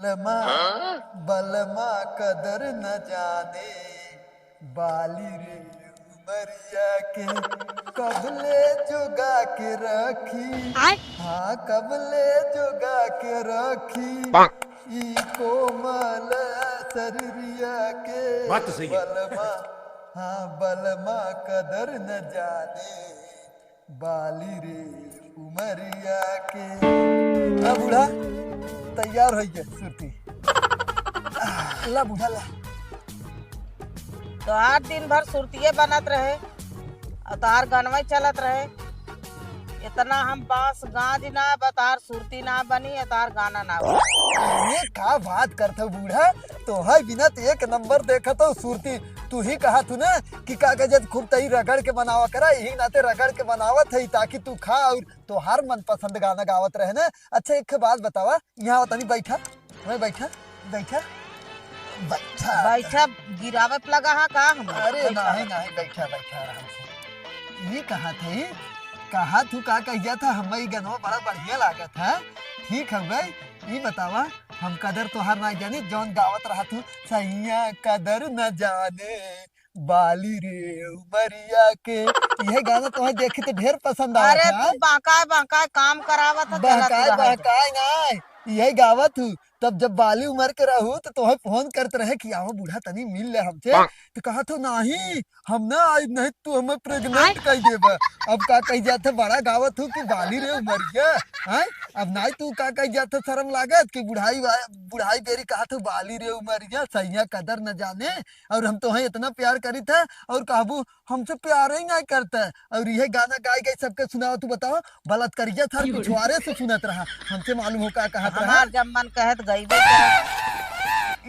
बलमा बलमा कदर न जाने बाली रे उमरिया के कबले जोगा के रखी। हाँ कबले जोगा के रखी ई कोमल शरीरिया के बात तो सही है। बलमा। हाँ बलमा कदर न जाने बाली रे उमरिया के। हाँ बूढ़ा तैयार हो गया सुरती। ला बूढ़ा ला। तो हर दिन भर सुरतिये बनत रहे और तोहार गनवा चलत रहे। इतना हम बांस गाज ना बतार सुरती ना बनी तार गाना ना बनी। ये का बात करते बूढ़ा तो है बिना तो एक नंबर देखा तो सुरती। तू ही कहा तू ना कि कागज खूब तई रगड़ के बनावा करा यही नाते रगड़ के बनावत है ताकि तू खा और तो हर मन पसंद गाना गावत रहे ना। अच्छा एक बात बतावा यहाँ तनी बैठा मैं बैठा बैठा बैठा बैठा गिरावे पे लगा हा का हम। अरे नहीं नहीं बैठा बैठा आराम से। ये कहा तू का कहिया था हमें गनवा बड़ा बढ़िया लागत है। ठीक है भाई ये बतावा हम कदर तोहर ना जानी जौन गावत रहा तू सैया कदर न जाने बाली रे उमरिया के यह गाना तुम्हें देखे तो ढेर पसंद आया अरे था। तू बाकाय काम करावत बहकाय नहीं यही गावत हूँ। तब जब बाली उमर के रहू तो तुम्हें फोन करते रहे कि आओ बूढ़ा तनी मिल ले हमसे तो कहा तो नहीं हम ना आज नहीं तू हमें प्रेग्नेंट कह देबा। अब का कह जाते बड़ा गावत हूँ कि बाली रे उमरिया हैं। अब नहीं तू का कह जाते शर्म लागत कि बुढ़ाई बेरी कहा तो बाली रे उमरिया सैया कदर न जाने और हम तो इतना प्यार करी था और कहबू हमसे प्यार ही नहीं करता और यह गाना गाय गए सबके सुनाओ। तू बताओ बलत करिया था पिछवाड़े से सुनत रहा हमसे मालूम हो का कहत रहा। हमार जब मन कहत गईबे करत।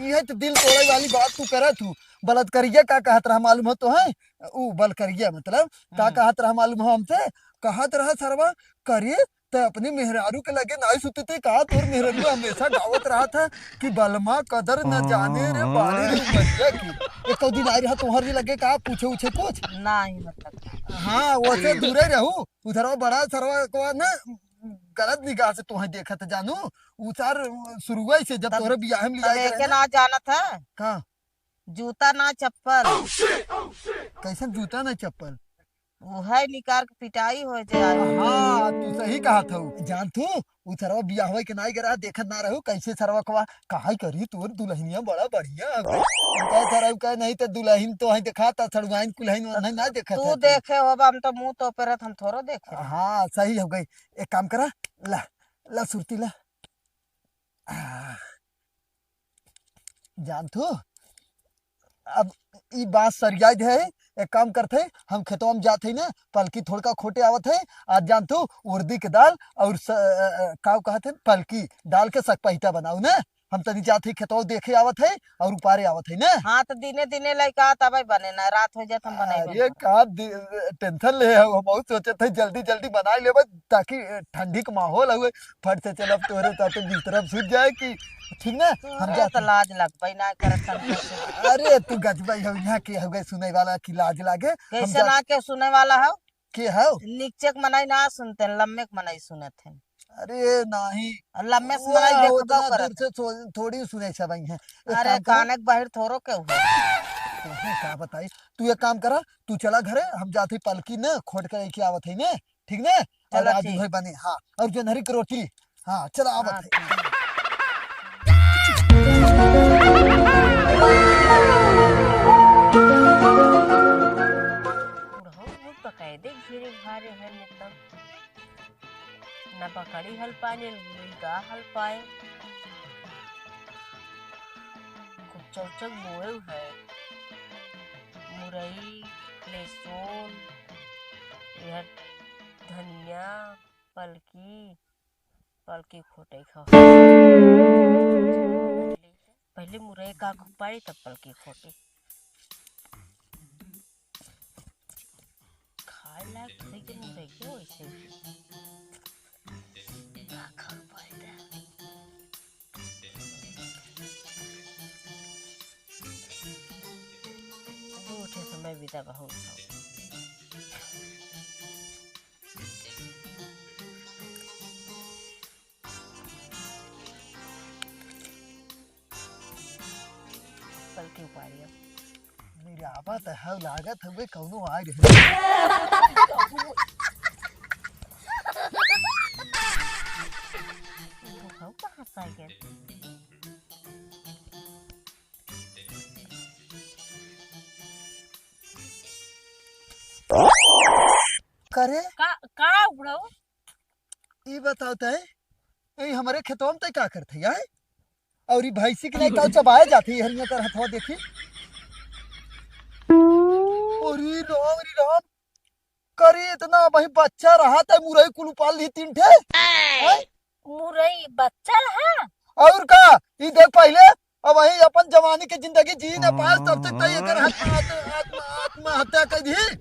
यह तो दिल तोड़े वाली बात तू करत हूँ। बलत करिया का कहत रहा मालूम हो तो है ऊ बल करिया मतलब का कहत रहा मालूम हो हमसे कहत रहा सरवा करिए तो अपने मेहरारू के लगे नहीं सुते थे कहा तोर मेहरारू हमेशा गावत रहा था कि बलमा कदर न जाने रे बाली रे उमरिया की। एक दिन आई रहा तुम्हारे लगे कहा पूछे उछे कुछ नहीं मतलब हाँ वैसे दूरे रहू उधर बड़ा सरवा को ना गलत निगाह से तुम्हें देखा था जानू उतार शुरुआत से जब तोरे बियाह में लिया लेके ना जाना था का जूता ना चप्पल कैसे जूता ना चप्पल वह निकार के पिटाई हो जाए। हाँ तू सही कहा था जान तू उ सरवा बियाह हुए के नहीं गरा देखत ना रहू कैसे सरवा कवा काहे करी तोर दुल्हनिया बड़ा बढ़िया है कह सरव कह नहीं तो दुल्हन तो है दिखाता सड़वाइन कुल्हन नहीं ना देखत तू देखे हो हम तो मुंह तो परत हम थोड़ो देखे। हाँ सही हो गई एक काम करा ला ला सुरती ला जान तू अब ई बात सरियाज है। एक काम करते हम खेतों में जाते ना पलकी थोड़ा खोटे आवत है आज जान तू उर्दी के दाल और का कहते पलकी डाल के सकपहिता बनाऊ ना हम तनी जाते खेतों देखे आवत है और उपारे आवत है ना। हाँ तो दिने दिने लइका तब बने ना रात हो जात हम बनाई। ये का टेंशन ले हम बहुत सोचे थे जल्दी जल्दी बना लेबे ताकि ठंडी का माहौल हुए फट से चलब तोरे ताते बिस्तर में सूत जाए कि ठीक ना हम जा तो लाज लगबे ना करत। अरे तू गजबई हो यहाँ के हो गए सुने वाला की लाज लागे कैसे ना के सुने वाला हो के हो नीचे मनाई ना सुनते लम्बे मनाई सुनत है। अरे नहीं लम्बे से मनाई देखबो दूर करत से थोड़ी सुने सब हैं। अरे काने के बाहर थोरो के हुए क्या बताई तू एक काम करा तू चला घरे हम जाते पलकी ना खोट कर के आवत है ना ठीक ना और आज भाई बने हाँ और जो नरी की रोटी हाँ चला आवत है। न पकड़ी हल पाए गा हल पाए चौचक बोए है मुरई लहसुन यह धनिया पलकी खोटे खा पहले मुरई का खुपाई तब पलकी खोटे खाए लायक थोड़ी के मुरई के वैसे उठे समय बिता बहुत के उपाड़ी अब। मेरी आवाज है लागत हुए कौनो आ रहे बुढ़ऊ कहाँ से आ गया? करे का बुढ़ऊ? ये बताता है ये हमारे खेतों में क्या करते है और ये भैंसी के लिए का चबाए जाती है हरिया कर हथवा देखी अरे राम करे इतना वही बच्चा रहा था मुरई कुल पाल ली 3 ठे हैं? मुरई बच्चा है। और का ये देख पहले अब वही अपन जवानी की जिंदगी जी न पास तब तक कई कर आत्महत्या कर दी हैं?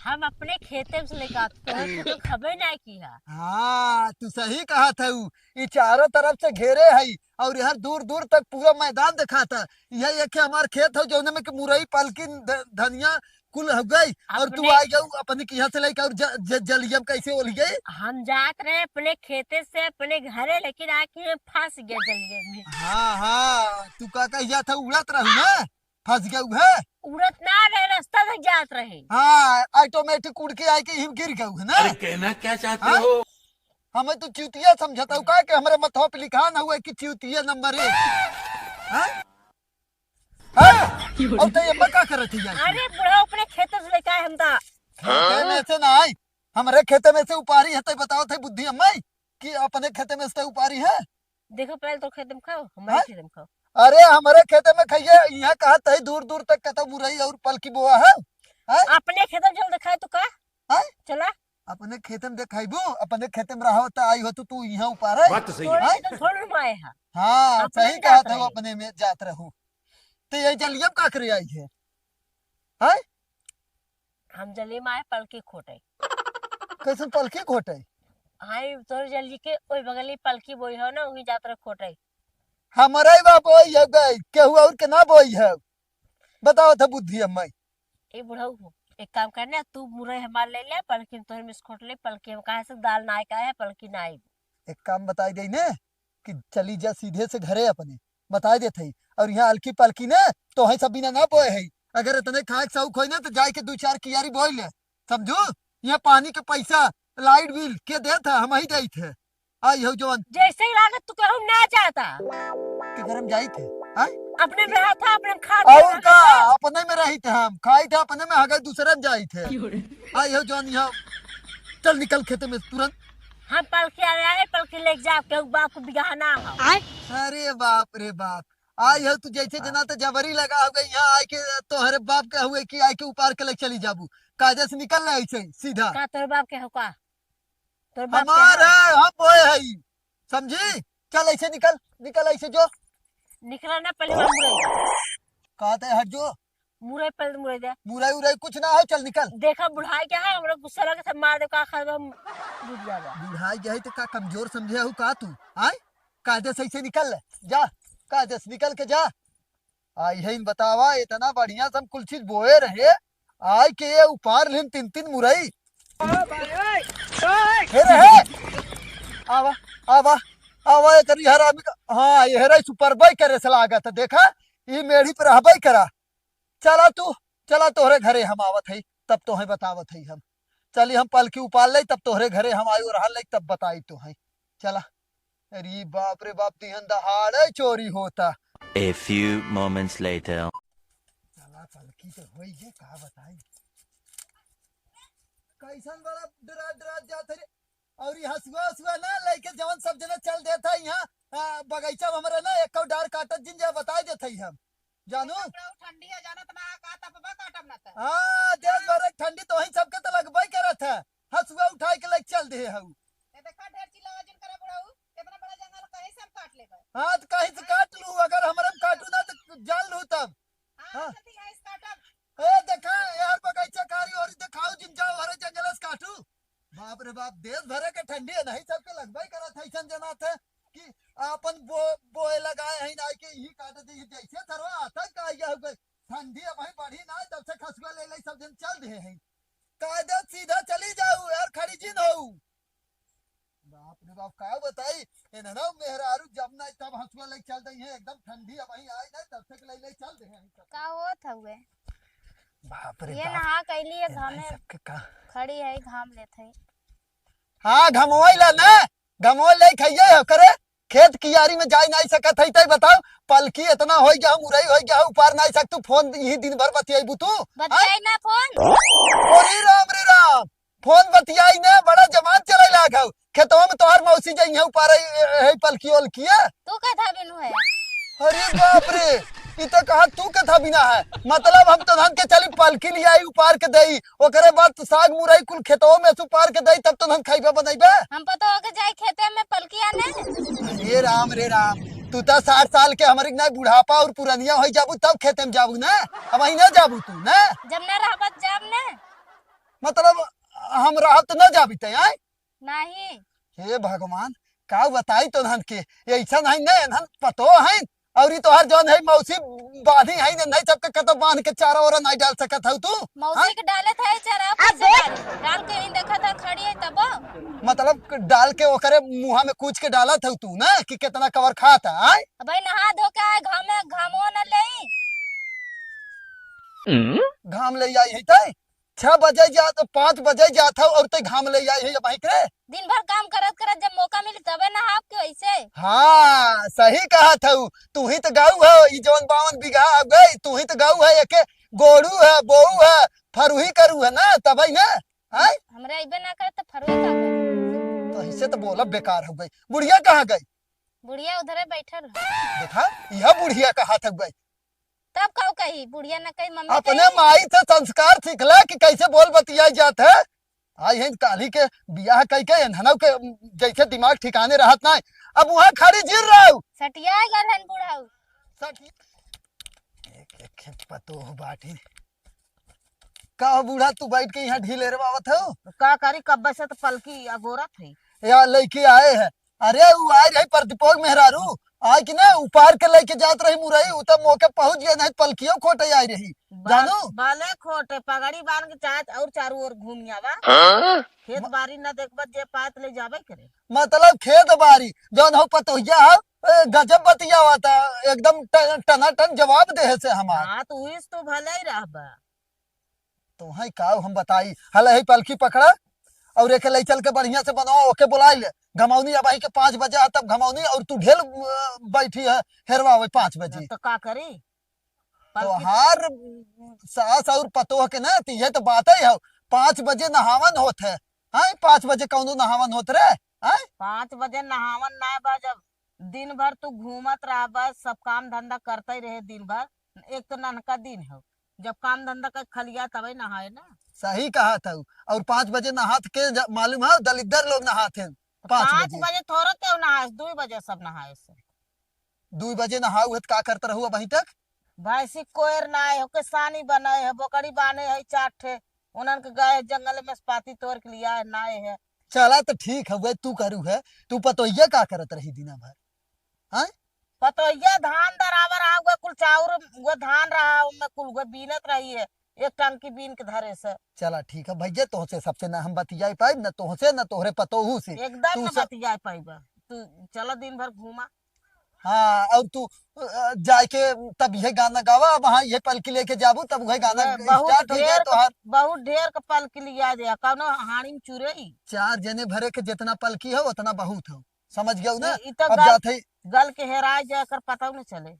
हम अपने खेते से लेकर आते हैं तो खबर नहीं की है। हाँ तू सही कहा था ये चारों तरफ से घेरे है और यहाँ दूर दूर तक पूरा मैदान दिखा था यह एक हमार खेत है जो में कि मुरई पलकी धनिया कुल हो गई और तू आ गया अपने यहाँ से लेकर और जलियम कैसे ओल गई। हम जात रहे अपने खेते से अपने घरे लेकिन आके फंस गया जलिये में। हाँ तू का कहिया था उड़त रहू ना फंस गया है उड़त ना रहे रास्ता तक जात रहे। हाँ ऑटोमेटिक उड़ के आके हिम गिर गया है ना। अरे कहना क्या चाहते हो? हमें तो च्यूतिया समझता हूँ का कि हमारे मथवा पे लिखा ना हुआ कि च्यूतिया नंबर 1 और तो ये क्या कर रही थी यार? अरे बुढ़ा अपने खेते से लेकर आए हम ता खेते में से ना आई हमारे खेते में से उपारी है तो बताओ थे बुद्धि अम्माई कि अपने खेते में से उपारी है। देखो पहले तो खेत में खाओ हमारे खेत में खाओ। अरे हमारे खेते में खाइए यहाँ कहा था दूर दूर तक कथा मुरई और पलकी बोआ है अपने खेत में जल दिखाए तो का चला अपने खेते में देखाइबो अपने खेते में रहो तो आई हो तो तू यहाँ उपारे बात तो सही है। थोड़ी माए है। हाँ सही कहा था अपने में जात रहूं तो ये जलियम का करे आई है हम जली माए पलकी खोटे कैसे पलकी खोटे हाय तोर जल्दी के ओई बगली पलकी बोई हो ना वही जात रहे खोटे हमारा ही बाप बोई है गई केहू और के ना बोई है बताओ था बुद्धि अम्माई। ए बुढ़ऊ एक काम करना तू मुरई हमार ले ले पलकी तोर मिस खोट ले पलकी हम कहा से दाल ना का है पलकी ना आई। एक काम बताई दे ने कि चली जा सीधे से घरे अपने बताई दे थई और यहाँ हल्की पलकी ने तो है सब बिना ना बोए है अगर इतने खाए शौक हो ना तो जाए के 2-4 कियारी बोई ले समझो यहाँ पानी के पैसा लाइट बिल के दे था हम ही दे थे आई हो जवान जैसे ही लागत तू कहूं ना जाता किधर हम जाई थे अपने में रहा था अपने में खा और का अपने में रही थे हम खाई थे अपने में आगे दूसरे में जाई थे आई हो जवान यहाँ चल निकल खेते में तुरंत हम पलकी आ रहे हैं पलकी लेके जा के बाप को बिगाना हो। अरे बाप रे बाप आई हो तू जैसे जना तो जबरी लगा हो गई यहाँ आके तो हरे बाप के हुए कि आई के ऊपर के लेके चली जाबू कायदे से निकल रहा ऐसे सीधा का तोर बाप के हो का तोर बाप हमारा हम बोए है समझी चल ऐसे निकल निकल ऐसे जो निकला ना पहले मुरई कहते हट जो मुरई पहले मुरई दे मुरई उरई कुछ ना हो चल निकल देखा बुढ़ाई क्या है हमरा गुस्सा लगे सब मार दे का खा हम डूब जाएगा बुढ़ाई गई तो का कमजोर समझे हो का तू आय कायदे से ऐसे निकल जा कायदे से निकल के जा आई है बतावा इतना बढ़िया सब कुल चीज बोए रहे आई के ये उपार लेन 3-3 मुरई है आवा आवा आवा तेरी हरामी का हाँ ये हराई सुपर बाई करे से लागत देखा ये मेढ़ी पर रहबाई करा चला तू चला तोहरे घरे हम आवत है तब तो है बतावत है हम चली हम पलकी उपाल ले तब तोहरे घरे हम आयु रहा ले तब बताई तो है चला अरे बाप रे बाप दिहन दहाड़े चोरी होता। A few moments later. चला पलकी तो होई है का बताई कैसन बड़ा डरा डरा जात रे और यहाँ सुबह ना लेके जवन सब जना चल देता यहाँ बगीचा में हमारा ना एक डार काटत जिन जा बताई देते हम जानू ठंडी है जानत ना का तपबा काटम ना त हाँ देश भर ठंडी तो वही सबके तो लगबाई करत है हसुआ उठाई के लेके चल दे हऊ ए देखा ढेर चिल्लावा जिन करे बुढ़ऊ इतना बड़ा जंगल कहीं से हम काट लेबे। हाँ तो कहीं से काट लू अगर हमारा काटू ना तो जान लू तब हां जल्दी है इस काटब ए देखा यार बगीचा कारी और दिखाओ जिन जाओ हरे जंगल से काटू बाप रे बाप देश भर के ठंडी है नहीं सबके लगबाई करत है ऐसा जना थे कि अपन बोए लगाए हैं ना कि ही काट दी जैसे थरवा आता का या हो गई ठंडी अब ही बढ़ी ना तब से खसुआ ले ले सब दिन चल रहे हैं कायदा सीधा चली जाऊ यार खड़ी जिन हो बाप रे बाप का बताई ना मेहरारू जब ना तब हसुआ ले चल रही है एकदम ठंडी अब ही आई ना तब से ले ले हुए बाप रे ये बाप। नहा कैली है घामे सबके का खड़ी है घाम लेत है। हाँ घमोइला ना घमोइल ले खइये हो करे खेत कियारी में जाई नहीं सकत है तै बताओ पलकी इतना हो गया मुरई हो गया ऊपर नहीं सक तू फोन यही दिन भर बतियाईबू तू बतियाई ना फोन। ओरी राम रे राम फोन बतियाई ना बड़ा जमान चले लागौ खेतवा में तोहर मौसी जई है ऊपर है पलकी ओलकी तू कथा बिनु है। अरे बाप रे ई तो कहा तू कथा बिना है मतलब हम तो धन के चली पलकी ले आई उपार के दई ओकरे बाद तो साग मुरई कुल खेतों में सुपार के दई तब तो धन खाइबे बनैबे हम पता हो के जाए खेते में पलकी आने। अरे राम रे राम तू तो 60 साल के हमारे ना बुढ़ापा और पुरानिया हो जाबू तब खेते में जाबू ना अब वही ना जाबू तू ना जब न रहबत जाब ने मतलब हम रहत तो ना जाबी ते आय नहीं। हे भगवान का बताई तो धन के ऐसा नहीं ने धन पतो है और ई तोहर जौन है मौसी बाधी है नहीं सबके कतो बांध के चारा ओरा नहीं डाल सकत हऊ तू मौसी के डाले था चरा कैसे डाल के ही देखा था खड़ी है तब मतलब डाल के ओकरे मुंहा में कूच के डालत हऊ तू ना कि कितना कवर खाता आय भाई नहा धो के आए घामे घामो न ले घाम ले आई है तै 6 बजे जा तो 5 बजे जात हऊ और तै घाम ले आई है भाई करे दिन भर काम करत करत जब मौका मिली तबे नहाब के वैसे। हाँ सही कहा था तू ही तो गाऊ है ई जौन 52 बीघा आ गई तू ही तो गाऊ है एके गोड़ू है बोऊ है फरुही करू है ना तबई ना आय हमरे अइबे ना करे तो फरवे का करे। तो ऐसे तो बोला बेकार हो गई बुढ़िया कहाँ गई बुढ़िया उधरे बैठल देखा यह बुढ़िया कहा था गई तब काऊ कही बुढ़िया न कही मम्मी अपने कही। माई से संस्कार सीखला कि कैसे बोल बतियाई जात है आई है काली के बियाह कई के एनहनव के जैसे दिमाग ठिकाने रहत ना अब वहाँ खड़ी जिर रहा हूँ सटिया गल हन बुढ़ाऊ। एक खेत पतो हो बाटी का बूढ़ा तू बैठ के यहाँ ढीले रवावत हो का करी कब्बे से तो पलकी अगोरत है। या लड़के आए हैं अरे वो आए रही प्रतिपोग मेहरारू आय कि ना उपार के लेके जात रही मुरई उ तब मौके पहुंच गए नहीं पलकियों खोटे आई रही जानू बाले खोटे पगड़ी बांध के चाहे और चारों ओर घूम आवा खेत बारी न देखबत जे पात ले जाबे करे मतलब खेत बारी जौन हो पतोहिया हो गजब बतिया हुआ था एकदम टनाटन जवाब दे से हमार हाँ तो हुईस तो भले ही रहबा तो है का हम बताई हल है पलकी पकड़ा और एक ले चल के बढ़िया से बनाओ ओके बुलाई ले घमौनी अब के 5 बजे आ तब घमौनी और तू ढेल बैठी है हेरवा 5 बजे तो का करी तो हार सास और पतोह के ना ये तो बात ही है 5 बजे नहावन होत है 5 बजे कौनो नहावन होत रे 5 बजे नहावन ना बा जब दिन भर तू घूमत रह बस सब काम धंधा करते ही रहे दिन भर एक तो ननका दिन है जब काम धंधा कर खलिया तबे नहाए ना सही कहा था और 5 बजे नहात के मालूम है दलिद्दर लोग नहाते हैं 5 बजे थोड़ा क्यों नहाए 2 बजे सब नहाए से 2 बजे नहाऊ है का करते रहू अभी तक भैंसी कोयर ना है होके सानी बनाए है बोकड़ी बाने है 4 ठे उनन के गए जंगल में पाती तोड़ के लिया है नाए है चला तो ठीक है तू करू है तू पतोहिया का करत रही दिना भर हाँ पतोहिया धान दरावर आ गए कुल चाउर वो धान रहा उनमें कुल वो बीनत रही है एक टंकी बीन के धरे से चला ठीक है भैया तोहसे सबसे ना हम बतियाई पाए न तोहसे न तोहरे पतोहू से एकदम तू न सब- बतिया पाइबा तू चलो दिन भर घूमा हाँ और तू जाके तब यह गाना गावा वहाँ ये पलकी लेके जाबू तब वह गाना बहुत स्टार्ट हो जाए ढेर तो हर बहुत ढेर के पल के लिया दे कौनो हाड़ी में चुरई 4 जने भरे के जितना पलकी हो उतना बहुत हो समझ गया ना ई तो अब जाते गल के हेराए जाकर पता न चले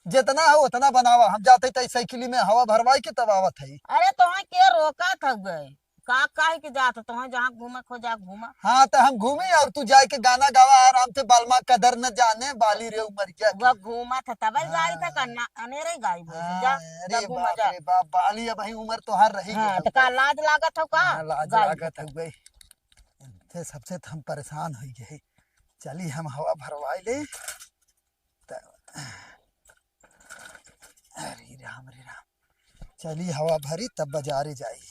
जितना हो उतना बनावा हम जाते तो साइकिल में हवा भरवाई के तब आवत है अरे तुहे के रोका था गए का काहे के जात तुहे जहाँ घूमे खो जा घूमा हाँ तो हम घूमे और तू जाए के गाना गावा आराम से बालमा कदर न जाने बाली रे उमरिया वो घूमा था तब गाड़ी था करना अनेरे गाड़ी बोल जा जा अरे घूमा बाप जा रे बाप बाली अब उम्र तो हर रही हाँ तो का लाज लागत हो का लाज गाड़ी लागत हो गई इनसे सबसे तो हम परेशान हो गए चली हम हवा भरवाई ले अरे राम चली हवा भरी तब बाजारे जाई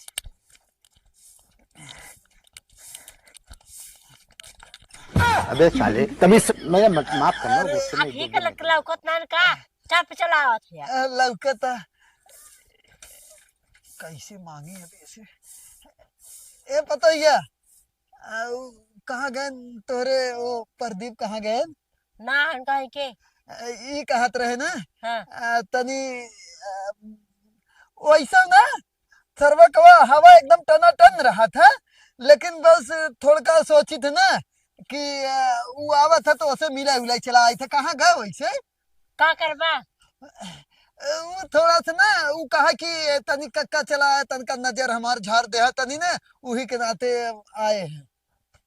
अबे साले तभी मैं माफ करना गुस्से में ठीक लौकत ना का चाप चलावत है लौकता कैसे मांगी अभी ऐसे ए पता ही है कहाँ गए तोरे वो प्रदीप कहाँ गए ना कहे के ई कहत रहे ना हाँ तनी वैसा ना सर्वा कवा हवा एकदम टनाटन रहा था, लेकिन बस थोड़ा सोची थे ना कि वो आवा था तो उसे मिला उला चला आई था। कहाँ गए वैसे? का करबा? वो थोड़ा सा ना वो कहा कि तनी कक्का चला है, तनका नजर हमार झाड़ दे है तनी ने, वही के नाते आए हैं।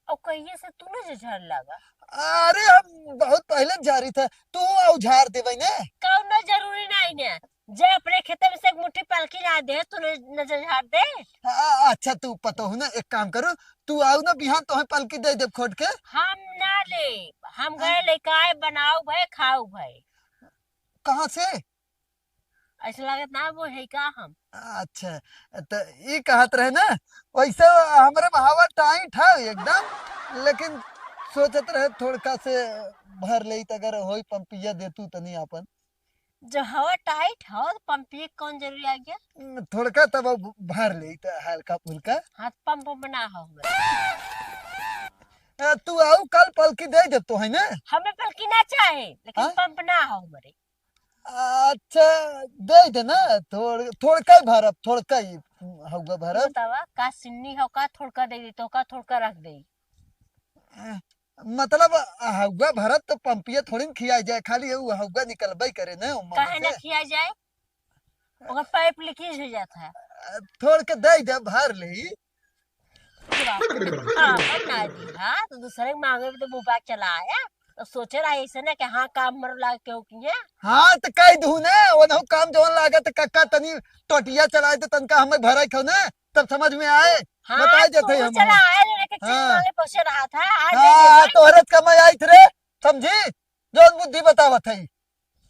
और कहिए से तू ना झड़ लगा। अरे हम बहुत पहले जारी था, तू औझार दे ने। कौनो जरूरी नहीं ने, जे अपने खेते में से एक मुट्ठी पलकी ना दे तू नजर झाड़ दे। अच्छा तू पता हो ना, एक काम करो, तू आओ ना बिहान तो पलकी दे दे खोट के। हम ना ले, हम गए लेके आए, बनाओ भाई खाओ भाई। कहाँ से? ऐसा लागत ना वो है का हम। अच्छा तो ये कहत रहे ना, वैसे हमारे हवा टाइट है एकदम, लेकिन सोचत रहे थोड़ा से भर ले अगर होई पंपिया देतू तनी अपन। जो हवा टाइट हो तो पंपिए कौन जरूरी आ गया? थोड़ा तब भर ले हल्का फुल्का। हाथ पंप बना हो तू आओ कल पलकी दे दे तो है ना। हमें पलकी ना चाहे, लेकिन हाँ? पंप ना हो हमारे। अच्छा दे दे ना, थोड़ा ही भरब, थोड़ा ही होगा भरब। बतावा का सिन्नी हो का थोड़का दे दी तो का थोड़का रख दे। मतलब हौगा भरत तो पंपिया थोड़ी न खिया जाए, खाली वो हौगा निकलबे करे ना काहे ना खिया जाए, ओकर पाइप लीकेज हो जाता है। थोड़ के दे दे भर ले। हाँ ना दी, हाँ तो दूसरे के मांगे भी तो बुबा चला आया, तो सोचे रहा ऐसे ना कि हाँ काम मर लाग क्यों किया। हाँ तो कई धू ने वो काम जवन लागत कक्का तनी टोटिया चलाए तो तनका हमें भराई खो ना, तब समझ में आए। हाँ बता तो देते वो हम। चला आया, लेके चीज हाँ। मांगे पहुंचे रहा था। आज हाँ तोहरे कमाई आई थे, समझी जोन बुद्धि बतावत है।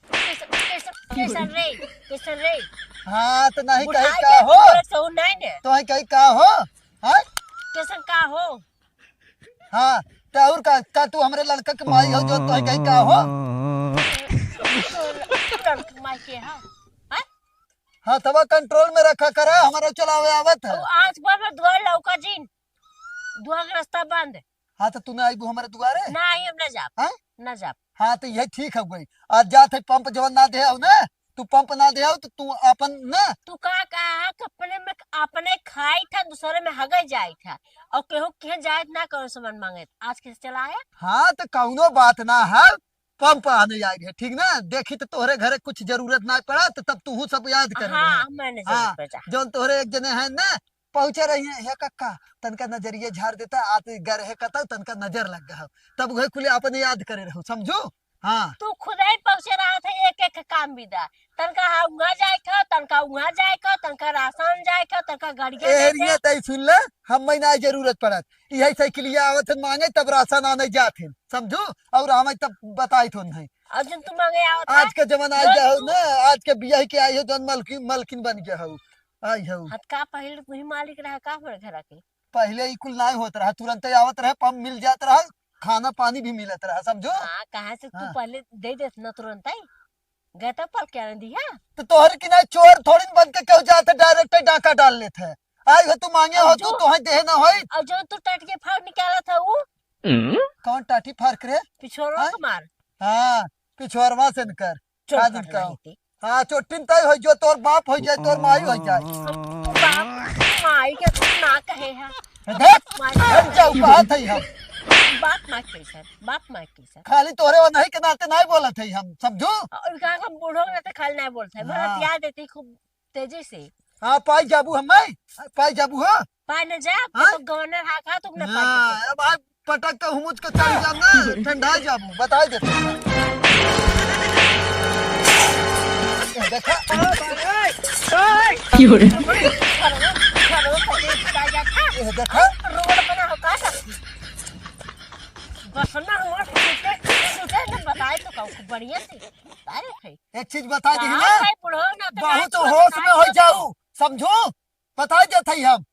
कैसन रे, कैसन रे। हाँ तो नहीं कहीं बुढ़ाई का के हो बोले सो नहीं ने, तो है कहीं का हो। हाँ कैसन का हो। हाँ तो और का तू हमरे लड़का के माई हो जो तो है कहीं का हो। माई के हाँ। हाँ तब कंट्रोल में रखा करा, हमारा चलावे आवत है। तो आज बार में दुआ लौका जीन, दुआ का रास्ता बंद है। हाँ तो तूने आई हमारे दुआरे। ना आई हम ना जाप, हाँ ना जाप। हाँ तो यही ठीक है गई। आज जात है पंप जवन ना दे ना, तू पंप ना दे तो तू अपन ना। तू का कहा कि अपने में अपने खाई था, दूसरे में हगे जाए था, और केहू के जाए ना करो सामान मांगे। आज किस चला आया? हाँ तो कौनो बात ना है, पंप आने आई है ठीक ना। देखी तो तोहरे घरे कुछ जरूरत ना पड़ा तो तब तू सब याद कर। हाँ मैंने हाँ जरूर जोन तोहरे एक जने है ना पहुंचे रही है, हे कक्का तनका नजरिए झाड़ देता आते गर है कता तनका नजर लग गया, तब वही खुले अपने याद करे रहो, समझो। हाँ तू खुद ही पहुंचे रहा था, एक एक काम विदा। तनका हाँ उहाँ जाए का, तनका उहाँ जाए का, तनका राशन जाए का, तनका गाड़िया एरिया तय सुन ले, हम महीना जरूरत पड़त यही साइकिलिया आवत मांगे तब राशन आने जाते समझो, और हमें तब बताई थो नहीं। अर्जुन तू मांगे आओ आज के जमाना आई जाओ ना, आज के बियाह के आई हो जौन मलकिन बन गया हो आई हो। हत का पहले तू ही मालिक रहा का पर घर के। पहले ही कुल ना होत रहा, तुरंत ही आवत रहे, पंप मिल जात रहा, खाना पानी भी मिलत रहा, समझो। हाँ कहाँ से तू हाँ। पहले दे दे ना तुरंत ही गए तब पर क्या दिया। तो तोहर की ना चोर थोड़ी न बन के क्यों जाते, डायरेक्ट डाका डाल लेते है। आई हो तू मांगे हो तो तोहे देह ना होई। और जो तू टट के फाड़ निकाला था वो कौन टाटी फार्क रे? पिछोरो हाँ? को मार हाँ पिछोरवा से कर चोट आज कर का। रही थी। हाँ चोटिन तय हो जो तोर बाप हो जाए तोर माई हो जाए। तू बाप माई के तू ना कहे है। देख माई हट जाओ बात है हम बाप माई के सर, बाप माई के सर। खाली तोरे वो नहीं के नाते नहीं बोलत है हम, समझो। और कहा हम बूढ़ों ने तो खाली नहीं बोलते, हाँ। भरत याद देती खूब तेजी से। हाँ पाई जाबू हमें, पाई जाबू हो। पाए न जा हाँ? तो गवर्नर हा खा तुमने पाए। हाँ अब आज पटक के हुमुच के चढ़ जाम ना, ठंडा जाबू बता दे। देखा देखा रोड बना हो का सकती बस ना रोड सुते न बताए तो कहूं बढ़िया से तारे है। एक चीज बता दी ना, भाई बुढ़ो ना तो बहुत होश में हो जाऊ, समझो। बता देते ही हम।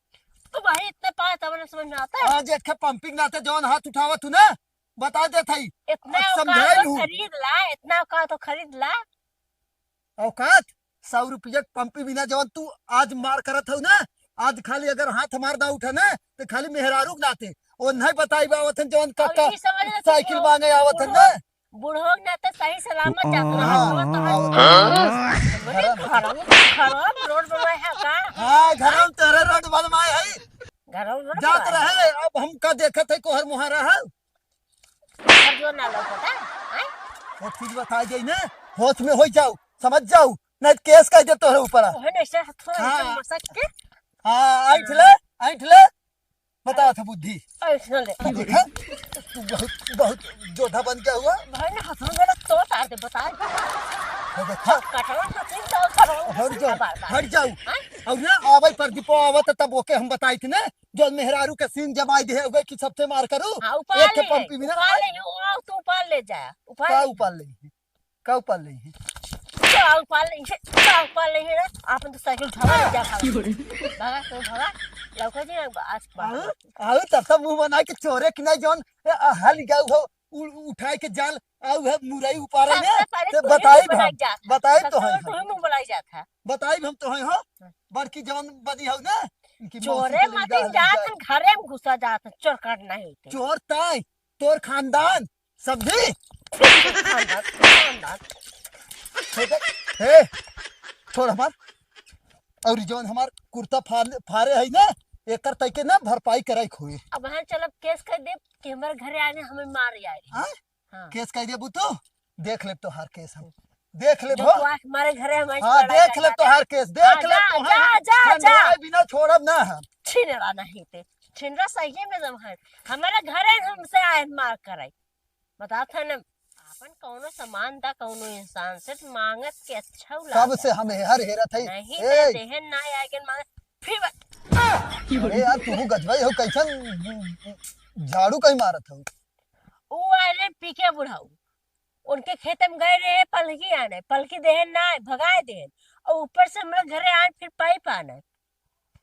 तो भाई इतने पास तब न समझ में आता है। आज एक पंपिंग नाते जौन हाथ उठावत तू ना, बता देते ही। इतना अब औकात समझाई तो लूं। खरीद ला, इतना औकात तो खरीद ला। औकात 100 रुपया पंपी बिना जवन तू आज मार करत हो ना, आज खाली अगर हाथ हमार ना उठा ना तो खाली मेहरारू नाते वो नहीं बताई बावत जवन काका और ये समझ ले साइकिल मांगे आवत है ना। बूढ़ो ना तो सही सलामत जात हाँ। रहा। खराब रोड पर हाँ घर में तेरे रोड बनवाए है घर जात रहे अब हम का देखत है कोहर मुहारा है जो ना लौकता है वो चीज बता जाई ना होश में हो जाओ समझ जाओ नहीं तो केस कर दे तोहरे ऊपर ओहने से थोड़ा हाँ। मसक के हाँ ऐठ ले बता था बुद्धि ऐसा ले देखा तू बहुत बहुत जोधा बन गया हुआ भाई ने हाथ में तो तार दे बता वो देखा कटवा तो तीन तो करो हट जाओ और ना आवे पर दीपो आवत तब ओके हम बताई थी ना जो मेहरारू के सीन जमाई दे होगे कि सबसे मार करूं हां एक के पंपी बिना ऊपर ले आओ तू ऊपर ले जा का ऊपर ले का ऊपर ले ऊपर ले है आपन तो साइकिल धवा ले जा भागा तो भागा लौका जी आज आउ तब मुंह बना के चोरे कि नहीं जोन हल गया हो उठाए के जाल आउ है मुरई ऊपर ने तो बताई तो है मुंह बुलाई जाता बताई हम तो है हो बड़की जवान बनी हो ना चोरे मत जात घरे में घुसा जात चोर काट नहीं होते चोर ताई तोर खानदान समझी हे छोड़ हमार और जोन हमार कुर्ता फारे है ना एकर तैके ना भरपाई कराई खोए अब हां चलब केस कर दे कि हमारे घरे आने हमें मार आए हां केस कर दे बुतो देख ले तो हर केस हम देख ले जो हमारे घरे हमारे हां देख ले तो हर केस देख ले तो जा बिना छोड़ब ना हम छिनरा नहीं थे छिनरा सही में जम है हमारे घरे हमसे आए मार कराई बता था ना अपन कौनो सामान दा कौनो इंसान से मांगत के अच्छा लगा सब से हमें हर हेरत है नहीं दे देहन ना आके मांग फिर अरे यार तू गजबाई हो कैसन झाड़ू कहीं मारत हो वो आले पीके बुढ़ाऊ उनके खेत में गए रहे पलकी आने पलकी देहन ना भगाए देहन और ऊपर से हमारे घरे आए फिर पाइप आने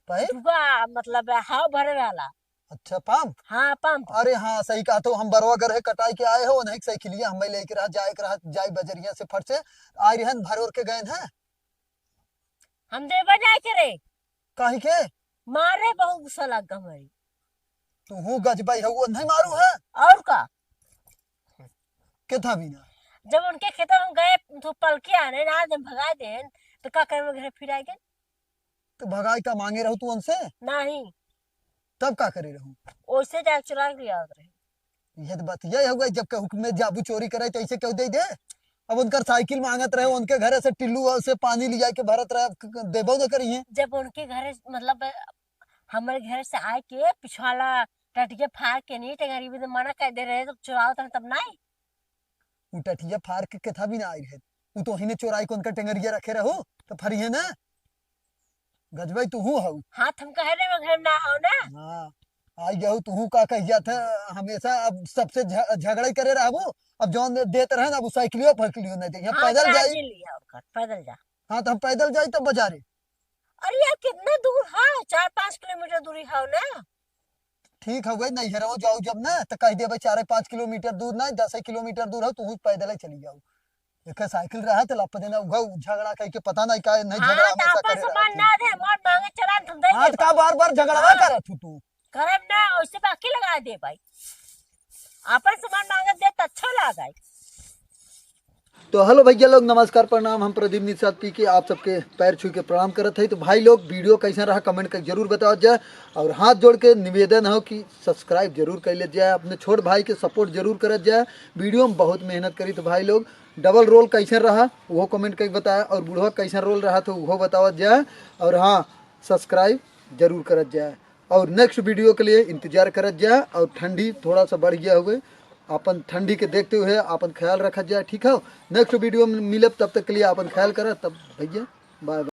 पाइप मतलब हाव भरे वाला अच्छा पंप हाँ पंप अरे हाँ सही कहा तो हम बरवा घर कटाई के आए हो नहीं साइकिलिया हमें लेके रहा जाए बजरिया से फट से आए रहन भरोर के गए हैं हम देवा जाए के रे काहे के मारे बहुत गुस्सा लग गया हमारी तू हूँ गजबाई हो वो नहीं मारू है और का के था बिना जब उनके खेत में गए तो पलके आने ना दे भगा दे तो का करे घरे फिर आए तो भगाई का मांगे रहू तू उनसे नहीं तब का करे रहू ओसे जा चुरा लिया रहे ये तो बात ये हो गई जब के हुक्म में जाबू चोरी करे तो ऐसे क्यों दे दे अब उनकर साइकिल मांगत रहे उनके घरे से टिल्लू से पानी लिया के भरत रहे देबो न करिए जब उनके घरे मतलब हमारे घर से आए के पिछवाला टटिया फाड़ के नहीं टेंगरी भी मना कर दे रहे तो चुराओ तब नहीं उ टटिया फाड़ के था भी ना आई रहे उ तो हिने चोराई को उनका टेंगरिया रखे रहो तो फरिए ना गजबाई तू हूँ हऊ हाथ हम कह रहे घर ना हो ना हाँ आई गयो तू का कहिया था हमेशा अब सबसे झगड़ा करे रहबो अब जौन देते रहे ना अब साइकिलियो फड़कलियो नहीं दे पैदल जाई पैदल जा हाँ तो हम पैदल जाई तब बाजारे अरे यार कितना दूर है 4-5 किलोमीटर दूरी है ना ठीक है नहीं हेरो जाओ जब ना तो कह दे 4-5 किलोमीटर दूर ना 10 किलोमीटर दूर हो तू पैदल ही चली जाओ एक साइकिल रहा तो लप देना झगड़ा कह के पता नहीं का नहीं झगड़ा हमेशा करे सामान ना दे मार मांगे चला तुम दे आज का बार झगड़ा करत तू करब ना उससे बाकी लगा दे भाई आपन सामान मांगत दे तो अच्छा लगा तो हेलो भैया लोग नमस्कार प्रणाम हम प्रदीप निषाद पी के आप सबके पैर छू के प्रणाम करत है तो भाई लोग वीडियो कैसा रहा कमेंट कर जरूर बताओ जाए और हाथ जोड़ के निवेदन हो कि सब्सक्राइब जरूर कर ले जाए अपने छोट भाई के सपोर्ट जरूर करत जाए वीडियो में बहुत मेहनत करी तो भाई लोग डबल रोल कैसे रहा वो कमेंट करके बताया और बूढ़वा कैसा रोल रहा तो वो बतावत जाए और हाँ सब्सक्राइब जरूर करत जाए और नेक्स्ट वीडियो के लिए इंतजार करत जाए और ठंडी थोड़ा सा बढ़ गया हुए अपन ठंडी के देखते हुए अपन ख्याल रखा जाए ठीक है नेक्स्ट वीडियो में मिलब तब तक के लिए अपन ख्याल करें तब भैया बाय बाय।